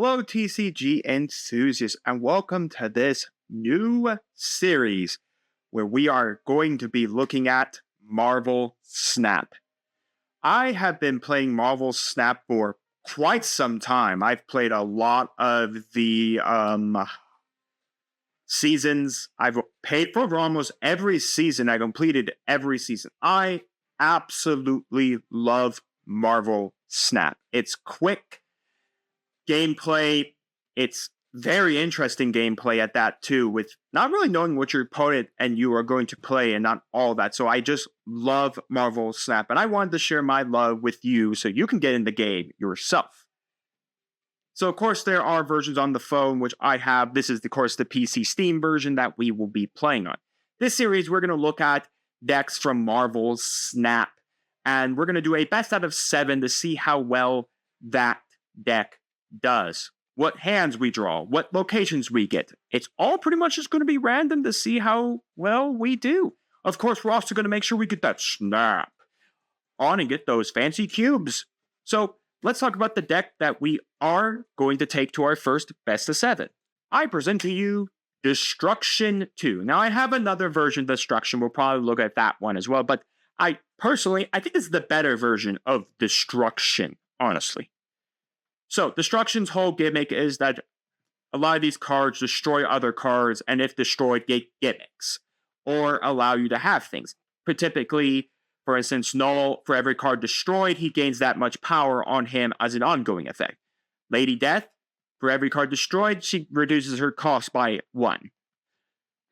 Hello, TCG enthusiasts, and welcome to this new series where we are going to be looking at Marvel Snap. I have been playing Marvel Snap for quite some time. I've played a lot of the seasons. I've paid for almost every season. I completed every season. I absolutely love Marvel Snap. It's quick gameplay. It's very interesting gameplay at that too, with not really knowing what your opponent and you are going to play and not all that. So I just love Marvel Snap, and I wanted to share my love with you so you can get in the game yourself. So of course there are versions on the phone, which I have. This is of course the PC Steam version that we will be playing on. This series we're going to look at decks from Marvel Snap, and we're going to do a best out of 7 to see how well that deck does, what hands we draw, what locations we get. It's all pretty much just going to be random to see how well we do. Of course, we're also going to make sure we get that snap on and get those fancy cubes. So let's talk about the deck that we are going to take to our first best of 7. I present to you Destruction 2. Now I have another version of Destruction. We'll probably look at that one as well, but I think it's the better version of Destruction, honestly. So, Destruction's whole gimmick is that a lot of these cards destroy other cards, and if destroyed, get gimmicks, or allow you to have things. But typically, for instance, Null, for every card destroyed, he gains that much power on him as an ongoing effect. Lady Death, for every card destroyed, she reduces her cost by 1.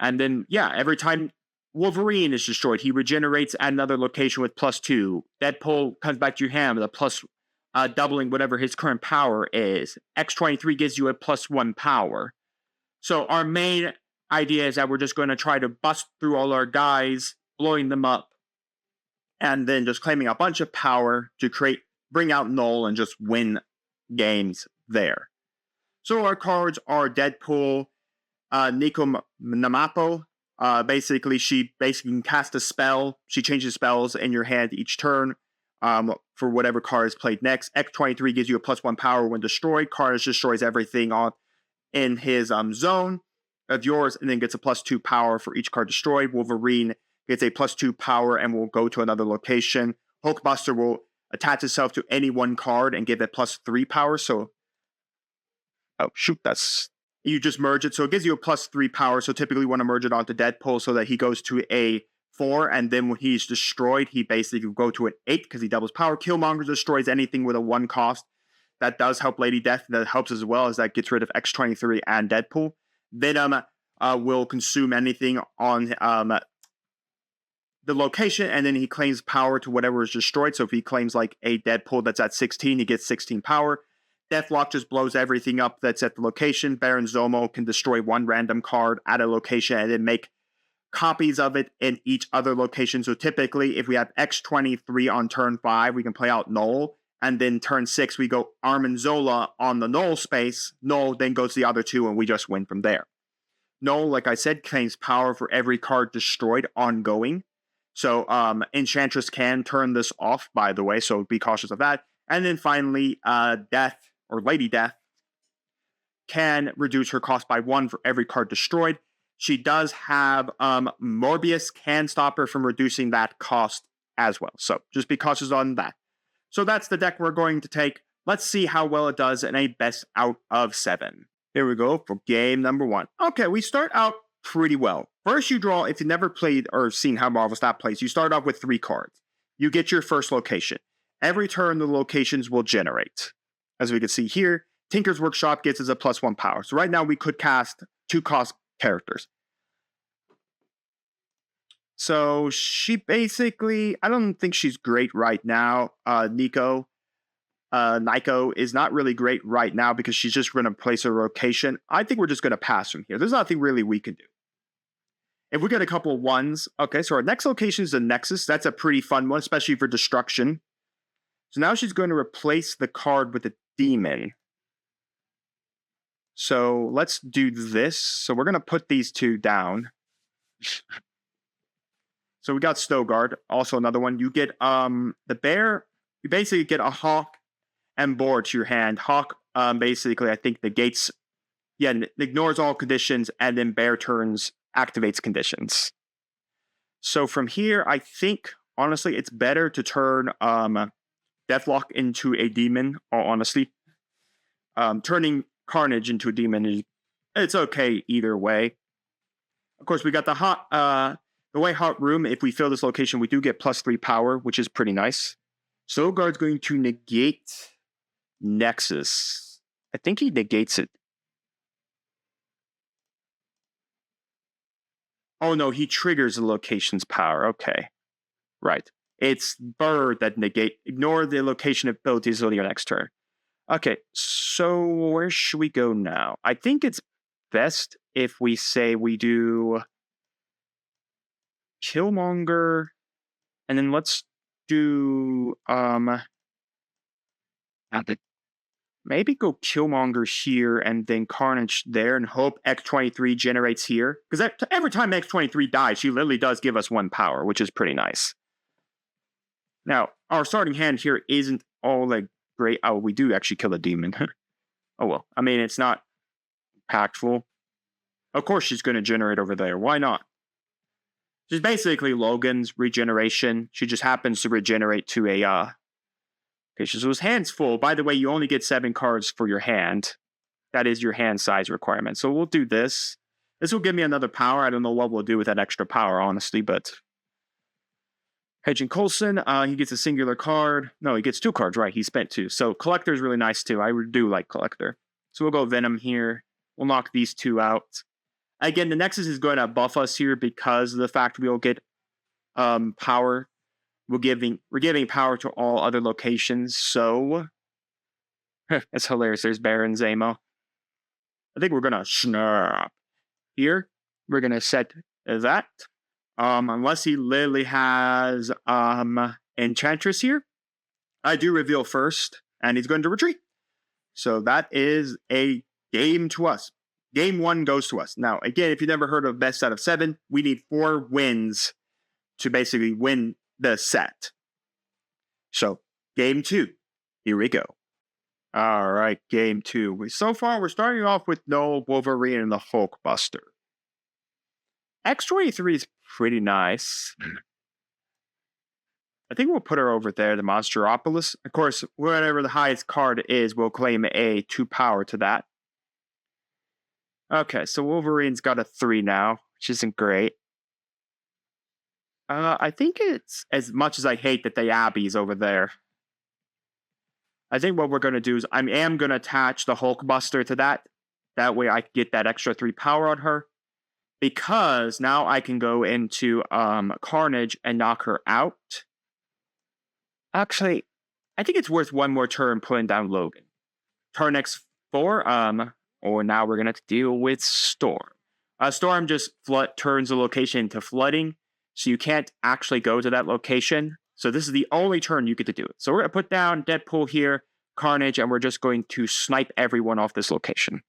And then, every time Wolverine is destroyed, he regenerates at another location with +2. Deadpool comes back to your hand with a plus doubling whatever his current power is. X-23 gives you a +1 power. So our main idea is that we're just going to try to bust through all our guys, blowing them up, and then just claiming a bunch of power to bring out Null and just win games there. So our cards are Deadpool, Nico Namapo. Basically, she can cast a spell. She changes spells in your hand each turn. For whatever card is played next. X-23 gives you a +1 power when destroyed. Card destroys everything in his zone of yours, and then gets a +2 power for each card destroyed. Wolverine gets a +2 power and will go to another location. Hulkbuster will attach itself to any one card and give it +3 power. So, you just merge it. So it gives you a +3 power. So typically you want to merge it onto Deadpool so that he goes to a 4, and then when he's destroyed, he basically will go to an 8 because he doubles power. Killmonger destroys anything with a 1 cost. That does help Lady Death. That helps as well, as that gets rid of X-23 and Deadpool. Venom will consume anything on the location, and then he claims power to whatever is destroyed. So if he claims like a Deadpool that's at 16, he gets 16 power. Deathlock just blows everything up that's at the location. Baron Zemo can destroy 1 random card at a location and then make copies of it in each other location. So typically, if we have X-23 on turn 5, we can play out Null, and then turn 6, we go Armin Zola on the Null space. Null then goes to the other 2, and we just win from there. Null, like I said, claims power for every card destroyed ongoing. So Enchantress can turn this off, by the way, so be cautious of that. And then finally, Death, or Lady Death, can reduce her cost by 1 for every card destroyed. She does have Morbius can stop her from reducing that cost as well. So just be cautious on that. So that's the deck we're going to take. Let's see how well it does in a best out of 7. Here we go for game number 1. Okay, we start out pretty well. First you draw, if you've never played or seen how Marvel Snap plays, you start off with 3 cards. You get your first location. Every turn the locations will generate. As we can see here, Tinker's Workshop gets us a +1 power. So right now we could cast 2 cost characters. So she basically, I don't think she's great right now. Nico is not really great right now because she's just going to place a location. I think we're just going to pass from here. There's nothing really we can do. If we get a couple of 1s, okay, so our next location is the Nexus. That's a pretty fun one, especially for Destruction. So now she's going to replace the card with a Demon. So let's do this. So we're going to put these 2 down. So we got Stogard, also another one. You get the Bear. You basically get a Hawk and Boar to your hand. Hawk basically, I think negates, ignores all conditions, and then bear turns activates conditions. So from here, I think, honestly, it's better to turn Deathlock into a demon, honestly. Turning Carnage into a demon, it's okay either way. Of course, we got the way hot room. If we fill this location, we do get +3 power, which is pretty nice. Soulguard's going to negate Nexus. I think he negates it. Oh no, he triggers the location's power. Okay. Right. It's Bird that ignore the location abilities on your next turn. Okay, so where should we go now? I think it's best if we say we do Killmonger, and then let's do maybe go Killmonger here and then Carnage there and hope X-23 generates here. Because every time X-23 dies, she literally does give us 1 power, which is pretty nice. Now, our starting hand here isn't all like great. Oh, we do actually kill a demon. Oh well. I mean, it's not impactful. Of course she's going to generate over there. Why not? She's basically Logan's regeneration. She just happens to regenerate to a okay, so his hand's full. By the way, you only get 7 cards for your hand. That is your hand size requirement. So we'll do this. This will give me another power. I don't know what we'll do with that extra power, honestly, but Agent Coulson, he gets a singular card. No, he gets 2 cards, right? He spent 2. So Collector is really nice too. I do like Collector. So we'll go Venom here. We'll knock these 2 out. Again, the Nexus is going to buff us here because of the fact we'll get power. We're giving power to all other locations. So it's hilarious. There's Baron Zemo. I think we're gonna snap here. We're gonna set that. Unless he literally has Enchantress here. I do reveal first, and he's going to retreat. So that is a game to us. Game 1 goes to us. Now, again, if you've never heard of best out of 7, we need 4 wins to basically win the set. So, game 2. Here we go. All right, game 2. So far, we're starting off with no Wolverine and the Hulkbuster. X-23 is pretty nice. I think we'll put her over there, the Monsteropolis. Of course, whatever the highest card is, we'll claim a 2 power to that. Okay, so Wolverine's got a 3 now, which isn't great. I think it's, as much as I hate that the Abby's over there, I think what we're going to do is I am going to attach the Hulkbuster to that. That way I can get that extra 3 power on her. Because now I can go into Carnage and knock her out. Actually, I think it's worth 1 more turn putting down Logan. Turn X4, or now we're going to deal with Storm. Storm just turns the location into flooding, so you can't actually go to that location. So this is the only turn you get to do it. So we're going to put down Deadpool here, Carnage, and we're just going to snipe everyone off this location.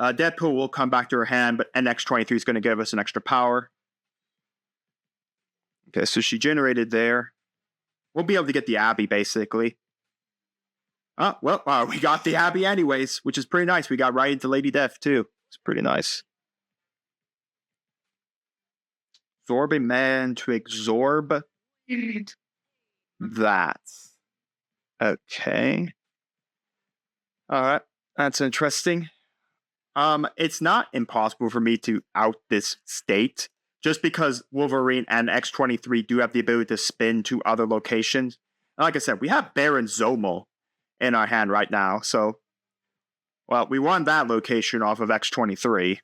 Deadpool will come back to her hand, but NX-23 is going to give us an extra power. Okay, so she generated there. We'll be able to get the Abby, basically. We got the Abby anyways, which is pretty nice. We got right into Lady Death, too. It's pretty nice. Absorbing Man to absorb that. Okay. Alright, that's interesting. It's not impossible for me to out this state, just because Wolverine and X-23 do have the ability to spin to other locations. And like I said, we have Baron Zemo in our hand right now, so, well, we won that location off of X-23.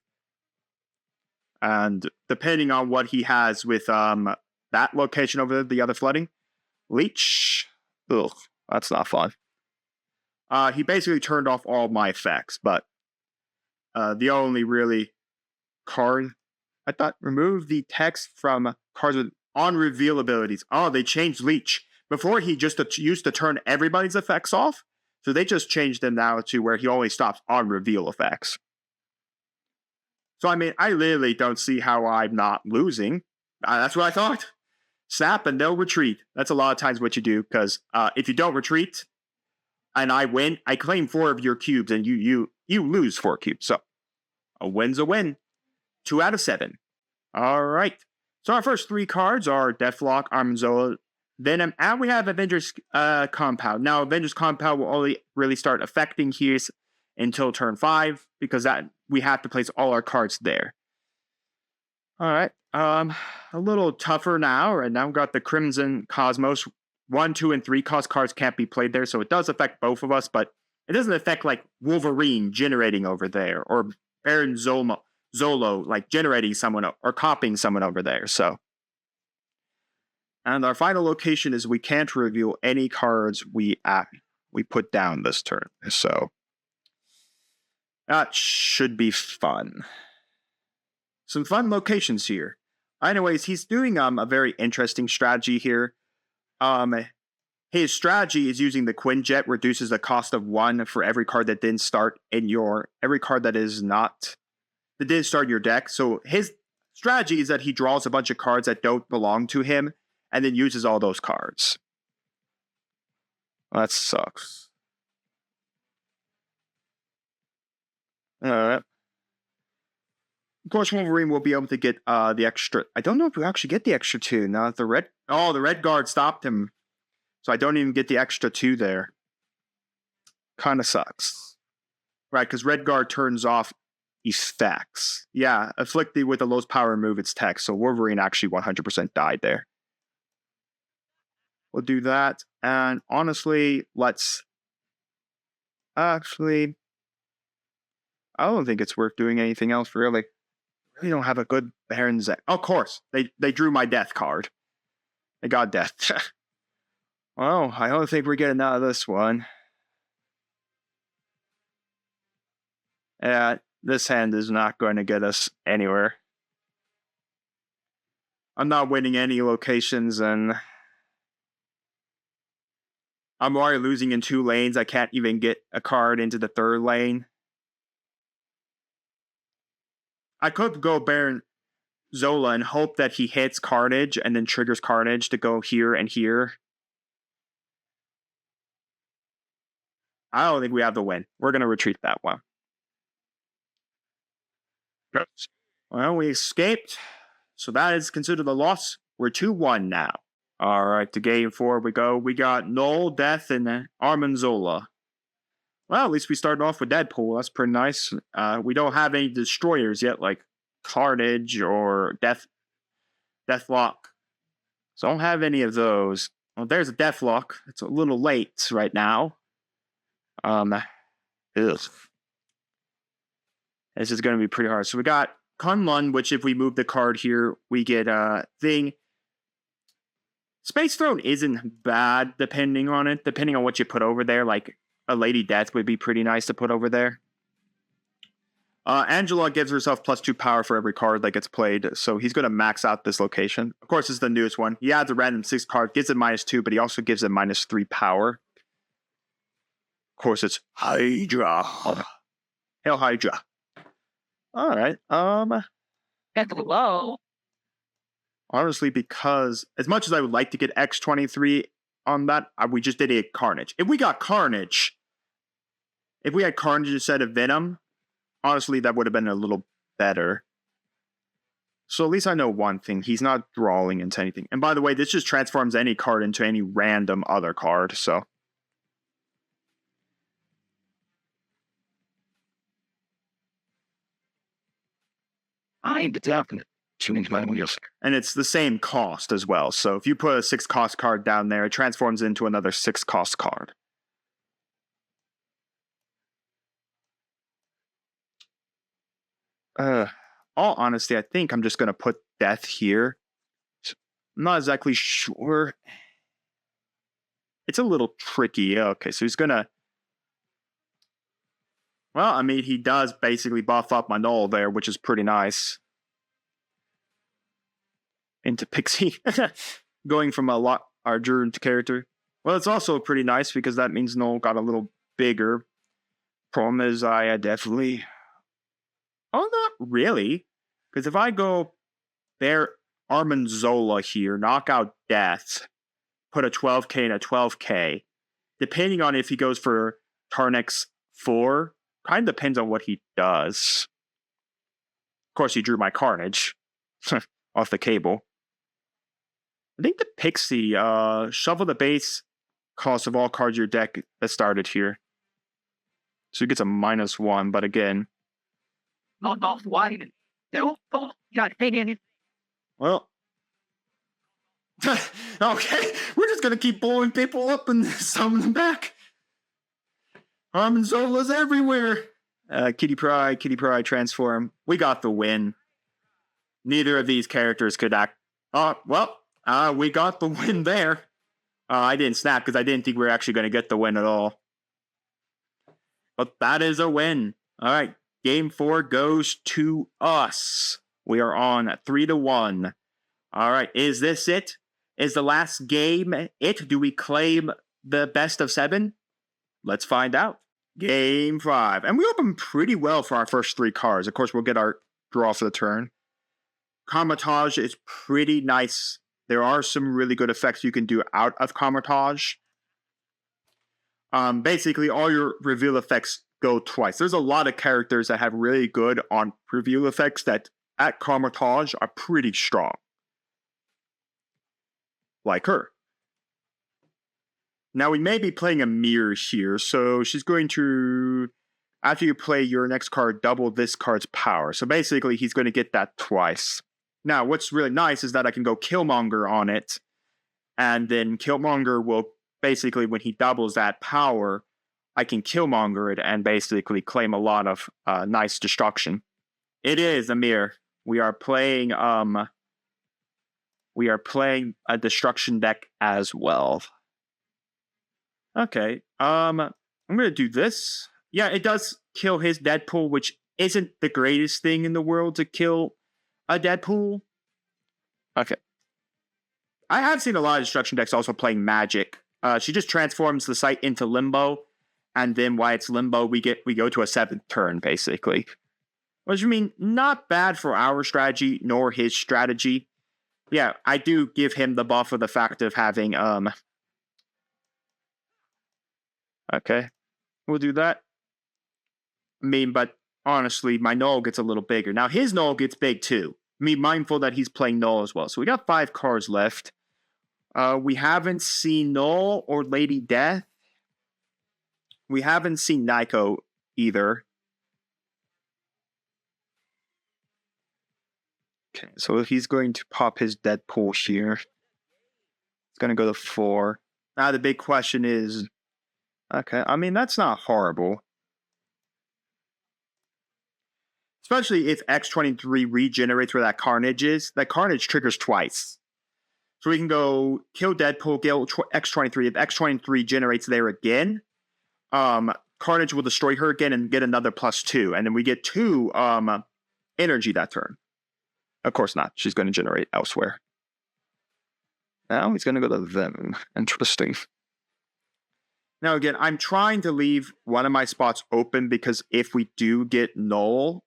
And depending on what he has with that location over there, the other flooding, Leech, ugh, that's not fun. He basically turned off all my effects, but the only really card, I thought, remove the text from cards with on-reveal abilities. Oh, they changed Leech. Before, he just used to turn everybody's effects off, so they just changed them now to where he only stops on-reveal effects. So, I mean, I literally don't see how I'm not losing. That's what I thought. Snap and no retreat. That's a lot of times what you do, because if you don't retreat, and I win, I claim 4 of your cubes, and you lose 4 cubes. So a win's a win. 2 out of 7. All right. So our first 3 cards are Deathlock, Armanzola, Venom, and we have Avengers Compound. Now, Avengers Compound will only really start affecting here until turn 5, because that we have to place all our cards there. All right. A little tougher now. Right now, we've got the Crimson Cosmos. 1, 2, and 3 cost cards can't be played there, so it does affect both of us, but it doesn't affect like Wolverine generating over there, or Baron Zolo like generating someone or copying someone over there. So, and our final location is we can't reveal any cards we put down this turn. So that should be fun. Some fun locations here. Anyways, he's doing a very interesting strategy here. His strategy is using the Quinjet, reduces the cost of 1 for every card that didn't start in every card that didn't start your deck. So his strategy is that he draws a bunch of cards that don't belong to him, and then uses all those cards. Well, that sucks. Alright. Of course, Wolverine will be able to get the extra. I don't know if we actually get the extra 2. Now the red guard stopped him, so I don't even get the extra 2 there. Kind of sucks, right? Because red guard turns off effects. Yeah, afflicted with the lowest power, remove its text. So Wolverine actually 100% died there. We'll do that, and honestly, let's actually. I don't think it's worth doing anything else really. We don't have a good Baron Zek. Of course, they drew my death card. They got death. Well, I don't think we're getting out of this one. Yeah, this hand is not going to get us anywhere. I'm not winning any locations, and I'm already losing in 2 lanes. I can't even get a card into the 3rd lane. I could go Baron Zola and hope that he hits Carnage and then triggers Carnage to go here and here. I don't think we have the win. We're going to retreat that one. Well, we escaped, so that is considered a loss. We're 2-1 now. All right, to game 4 we go. We got Null, Death, and Armanzola. Well, at least we started off with Deadpool. That's pretty nice. We don't have any destroyers yet, like Carnage or Deathlock. So I don't have any of those. Well, there's a Deathlock. It's a little late right now. Ugh. This is going to be pretty hard. So we got Kunlun, which if we move the card here, we get a thing. Space Throne isn't bad depending on what you put over there. Like a Lady Death would be pretty nice to put over there. Angela gives herself +2 power for every card that gets played, so he's going to max out this location. Of course, it's the newest one. He adds a random 6 card, gives it -2, but he also gives it -3 power. Of course, it's Hydra. Hail Hydra. All right. Hello. Honestly, because as much as I would like to get X-23 on that, we just did a Carnage. If we had Carnage instead of Venom, honestly, that would have been a little better. So at least I know one thing. He's not drawing into anything. And by the way, this just transforms any card into any random other card, so. I'm definitely tuning my wheels. And it's the same cost as well. So if you put a 6 cost card down there, it transforms into another 6 cost card. All honesty, I think I'm just going to put Death here. I'm not exactly sure. It's a little tricky. Okay, so he's going to... Well, I mean, he does basically buff up my Null there, which is pretty nice. Into Pixie. Going from a lot larger character. Well, it's also pretty nice because that means Null got a little bigger. Problem is, I definitely... Oh, not really. Because if I go there, Armanzola here, knock out Death, put a 12k and a 12k, depending on if he goes for Tarnex 4, kind of depends on what he does. Of course, he drew my Carnage off the cable. I think the Pixie, shuffle the base cost of all cards in your deck that started here. So he gets a -1, but again. Well, okay, we're just gonna keep blowing people up and summon them back. Zola's everywhere. Kitty Pryde, transform. We got the win. Neither of these characters could act. We got the win there. I didn't snap because I didn't think we were actually going to get the win at all. But that is a win. All right, game 4 goes to us. We are on 3-1. All right, is this it? Is the last game it? Do we claim the best of 7? Let's find out. Game 5. And we opened pretty well for our first 3 cards. Of course, we'll get our draw for the turn. Kamar-Taj is pretty nice. There are some really good effects you can do out of Kamar-Taj. Basically, all your reveal effects go twice. There's a lot of characters that have really good on reveal effects that at Kamar-Taj are pretty strong. Like her. Now, we may be playing a mirror here, so she's going to, after you play your next card, double this card's power. So basically, he's going to get that twice. Now, what's really nice is that I can go Killmonger on it, and then Killmonger will basically, when he doubles that power, I can Killmonger it and basically claim a lot of nice destruction. It is a mirror. We are playing a destruction deck as well. Okay, I'm gonna do this. Yeah, it does kill his Deadpool, which isn't the greatest thing in the world to kill a Deadpool. Okay. I have seen a lot of destruction decks also playing Magic. She just transforms the site into Limbo, and then while it's Limbo, we go to a 7th turn, basically. Which I mean, not bad for our strategy, nor his strategy. Yeah, I do give him the buff of the fact of having, okay, we'll do that. I mean, but honestly, my Null gets a little bigger. Now, his Null gets big, too. I mean, mindful that he's playing Null as well. So we got 5 cards left. We haven't seen Null or Lady Death. We haven't seen Nico either. Okay, so he's going to pop his Deadpool here. It's going to go to 4. Now the big question is, okay, I mean, that's not horrible. Especially if X-23 regenerates where that Carnage is. That Carnage triggers twice. So we can go kill Deadpool, kill X-23. If X-23 generates there again, Carnage will destroy her again and get another +2. And then we get 2 energy that turn. Of course not. She's going to generate elsewhere. Now he's going to go to them. Interesting. Now again, I'm trying to leave one of my spots open because if we do get Null,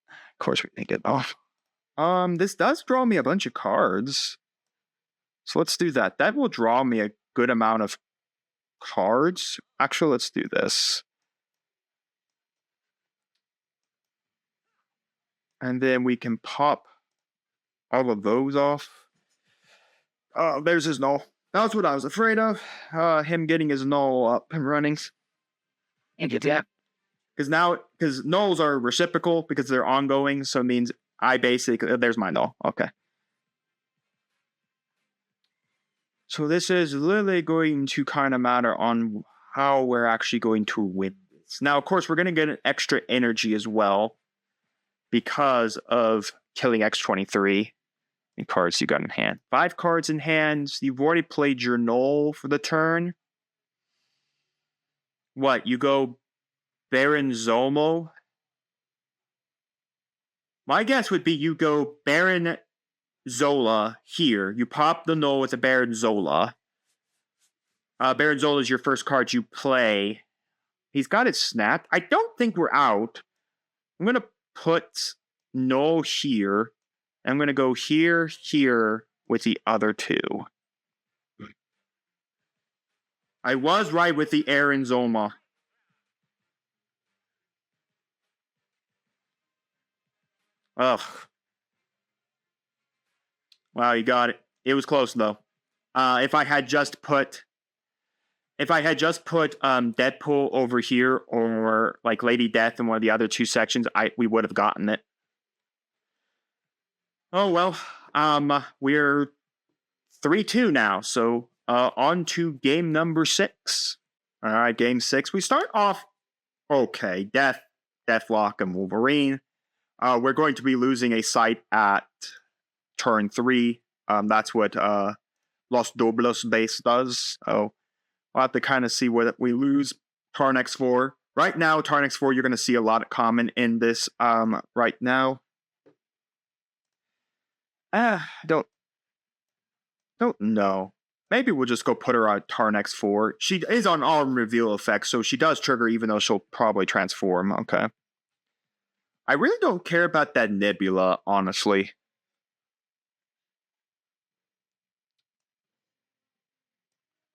of course we can get off. This does draw me a bunch of cards. So let's do that. That will draw me a good amount of cards. Actually, let's do this. And then we can pop all of those off. Oh, there's his Null. That's what I was afraid of. Him getting his Null up and running. And get that. Because Nulls are reciprocal because they're ongoing. So it means I basically, there's my Null. Okay. So this is literally going to kind of matter on how we're actually going to win this. Now, of course, we're going to get an extra energy as well because of killing X-23. Any cards you got in hand? 5 cards in hand. You've already played your Null for the turn. What? You go Baron Zolmo? My guess would be you go Baron Zola here. You pop the Null with a Baron Zola. Baron Zola is your first card you play. He's got it snapped. I don't think we're out. I'm going to put Null here. I'm going to go here with the other 2. I was right with the Aaron Zoma. Ugh. Wow, you got it. It was close though. If I had just put Deadpool over here, or like Lady Death in one of the other two sections, we would have gotten it. Oh well. We're 3-2 now, so on to game number 6. All right, game 6. We start off okay. Deathlock, and Wolverine. We're going to be losing a sight at turn 3. That's what Los Doblos base does. Oh, we'll have to kind of see what we lose. Turn X4. Right now, turn X4, you're going to see a lot of common in this right now. Don't know. Maybe we'll just go put her on turn X4. She is on arm reveal effect, so she does trigger even though she'll probably transform. Okay. I really don't care about that Nebula, honestly.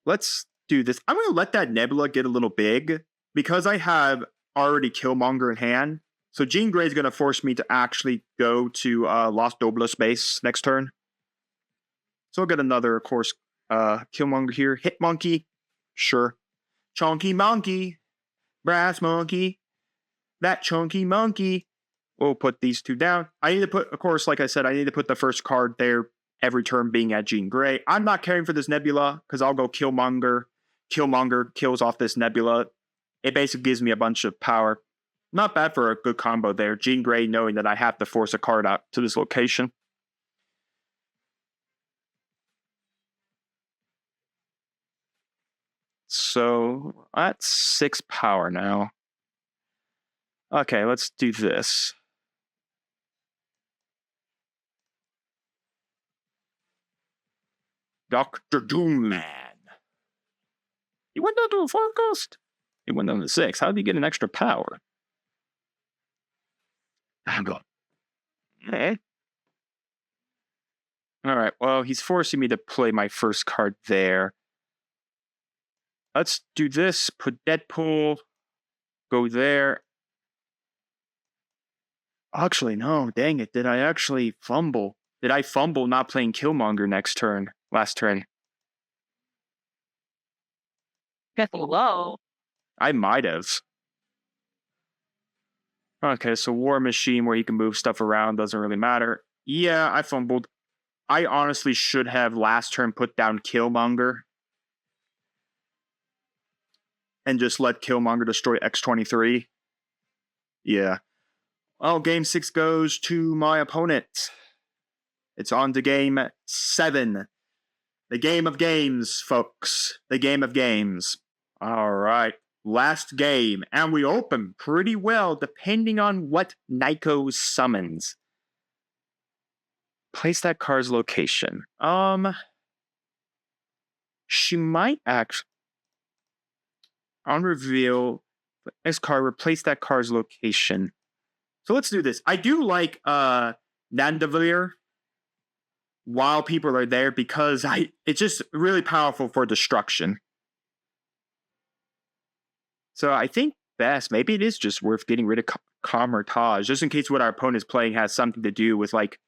Let's do this. I'm going to let that Nebula get a little big because I have already Killmonger in hand. So Jean Grey is going to force me to actually go to Los Doblos base next turn. So I'll get another, of course, Killmonger here. Hit Monkey. Sure. Chunky Monkey. Brass Monkey. That Chunky Monkey. We'll put these two down. I need to put, of course, like I said, I need to put the first card there every turn being at Jean Grey. I'm not caring for this Nebula because I'll go Killmonger. Killmonger kills off this Nebula. It basically gives me a bunch of power. Not bad for a good combo there. Jean Grey knowing that I have to force a card out to this location. So that's 6 power now. Okay, let's do this. Dr. Doomman. He went down to a focused. He went down to 6. How did he get an extra power? I'm going. Eh. All right. Well, he's forcing me to play my first card there. Let's do this. Put Deadpool. Go there. Actually, no. Dang it. Did I actually fumble? Did I fumble not playing Killmonger last turn? Hello. I might have. Okay, so War Machine where you can move stuff around doesn't really matter. Yeah, I fumbled. I honestly should have last turn put down Killmonger. And just let Killmonger destroy X-23. Yeah. Well, game 6 goes to my opponent. It's on to game 7. The game of games, folks. The game of games. All right. Last game. And we open pretty well, depending on what Nico summons. Place that card's location. She might actually... On reveal, next card, replace that card's location. So let's do this. I do like Nandavir while people are there because it's just really powerful for destruction. So I think best, maybe it is just worth getting rid of Camouflage, just in case what our opponent is playing has something to do with like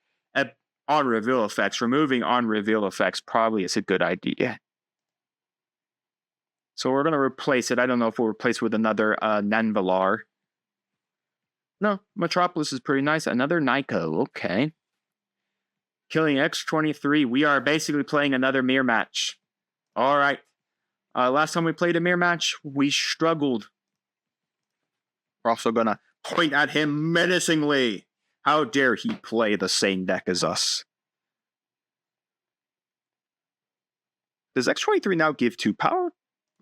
on reveal effects. Removing on reveal effects probably is a good idea. So we're going to replace it. I don't know if we'll replace it with another Nanvalar. No, Metropolis is pretty nice. Another Nico. Okay. Killing X-23. We are basically playing another mirror match. All right. Last time we played a mirror match, we struggled. We're also going to point at him menacingly. How dare he play the same deck as us? Does X-23 now give 2 power?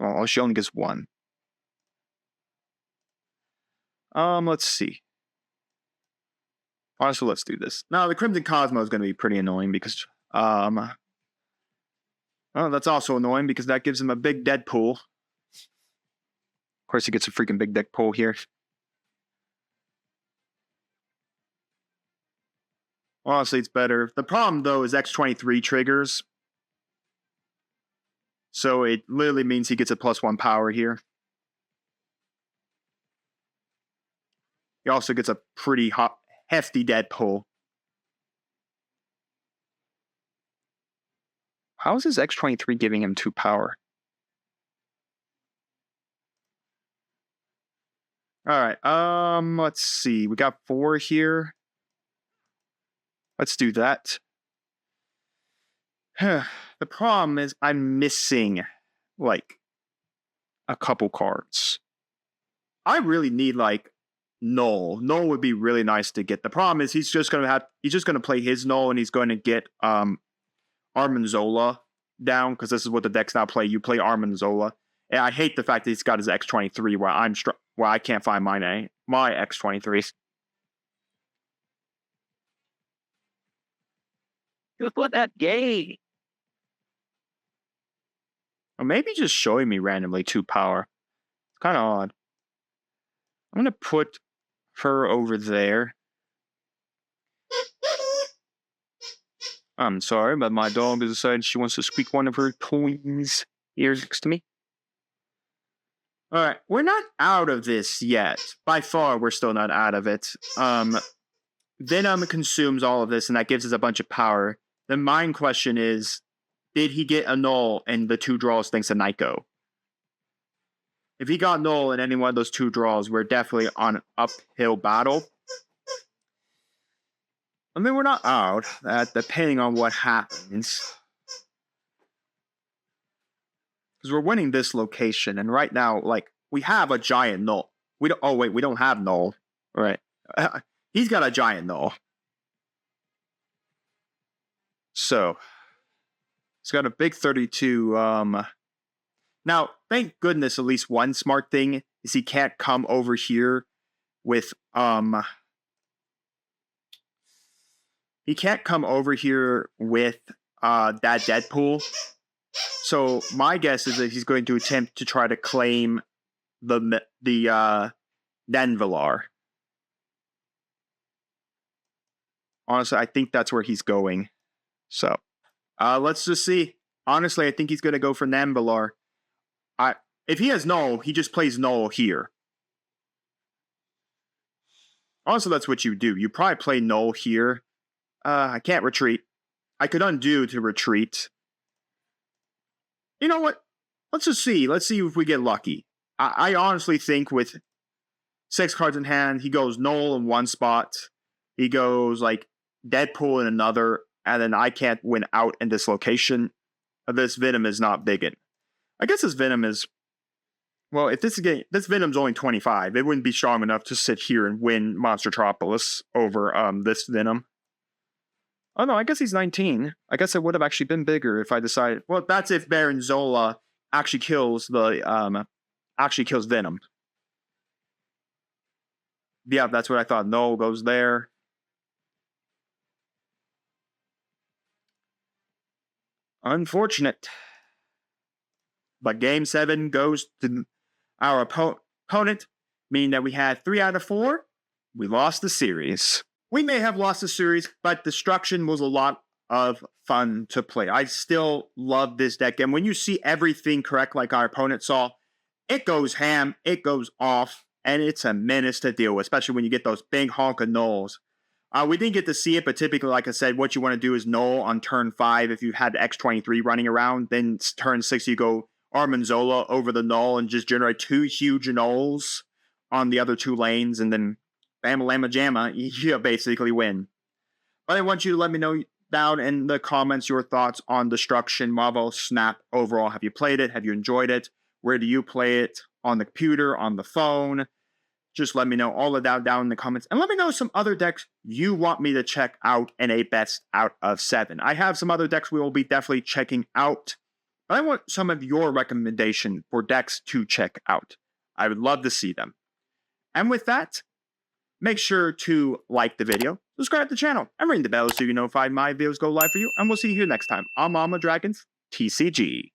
Oh, she only gets 1. Let's see. Honestly, let's do this. Now, the Crimson Cosmo is going to be pretty annoying because, oh, that's also annoying because that gives him a big Deadpool. Of course, he gets a freaking big Deadpool here. Honestly, it's better. The problem, though, is X-23 triggers. So it literally means he gets a +1 power here. He also gets a pretty hefty dead pull. How is his X23 giving him 2 power? All right, let's see. We got 4 here. Let's do that. The problem is I'm missing, like, a couple cards. I really need, like, Null. Null would be really nice to get. The problem is he's just gonna play his Null, and he's going to get Armanzola down, because this is what the decks now play. You play Armanzola. And I hate the fact that he's got his X23 where I can't find my X23s. Look what that gay. Or maybe just showing me randomly 2 power. It's kind of odd. I'm going to put her over there. I'm sorry, but my dog has decided she wants to squeak one of her toys ears next to me. All right, we're not out of this yet. By far, we're still not out of it. Venom consumes all of this, and that gives us a bunch of power. The main question is, did he get a Null in the 2 draws thanks to Nyko? If he got Null in any one of those 2 draws, we're definitely on an uphill battle. I mean, we're not out, depending on what happens. Because we're winning this location, and right now, like, we have a giant Null. We don't have Null. All right. He's got a giant Null. So, he's got a big 32. Now, thank goodness, at least one smart thing is he can't come over here with he can't come over here with that Deadpool. So my guess is that he's going to attempt to try to claim the Denvalar. Honestly, I think that's where he's going. So, let's just see. Honestly, I think he's going to go for Denvalar. If he has Null, he just plays Null here. Also, that's what you do. You probably play Null here. I can't retreat. I could undo to retreat. You know what? Let's just see. Let's see if we get lucky. I honestly think with 6 cards in hand, he goes Null in one spot. He goes, like, Deadpool in another. And then I can't win out in this location. This Venom is not big. I guess this Venom is... Well, if this Venom's only 25, it wouldn't be strong enough to sit here and win Monstertropolis over this Venom. Oh no, I guess he's 19. I guess it would have actually been bigger if I decided. Well, that's if Baron Zola actually kills Venom. Yeah, that's what I thought. Null goes there. Unfortunate. But game 7 goes to our opponent, meaning that we had 3 out of 4. We lost the series. We may have lost the series, but Destruction was a lot of fun to play. I still love this deck. And when you see everything correct like our opponent saw, it goes ham, it goes off, and it's a menace to deal with, especially when you get those big honk of Nulls. We didn't get to see it, but typically, like I said, what you want to do is Null on turn 5 if you had the X23 running around. Then turn 6, you go Armanzola over the Null and just generate 2 huge Nulls on the other 2 lanes, and then bam, llama, jamma, you basically win. But I want you to let me know down in the comments your thoughts on Destruction, Marvel Snap overall. Have you played it? Have you enjoyed it? Where do you play it? On the computer, on the phone? Just let me know all of that down in the comments. And let me know some other decks you want me to check out in a best out of 7. I have some other decks we will be definitely checking out. But I want some of your recommendation for decks to check out. I would love to see them. And with that, make sure to like the video, subscribe to the channel, and ring the bell so you know if my videos go live for you. And we'll see you here next time on Mama Dragons TCG.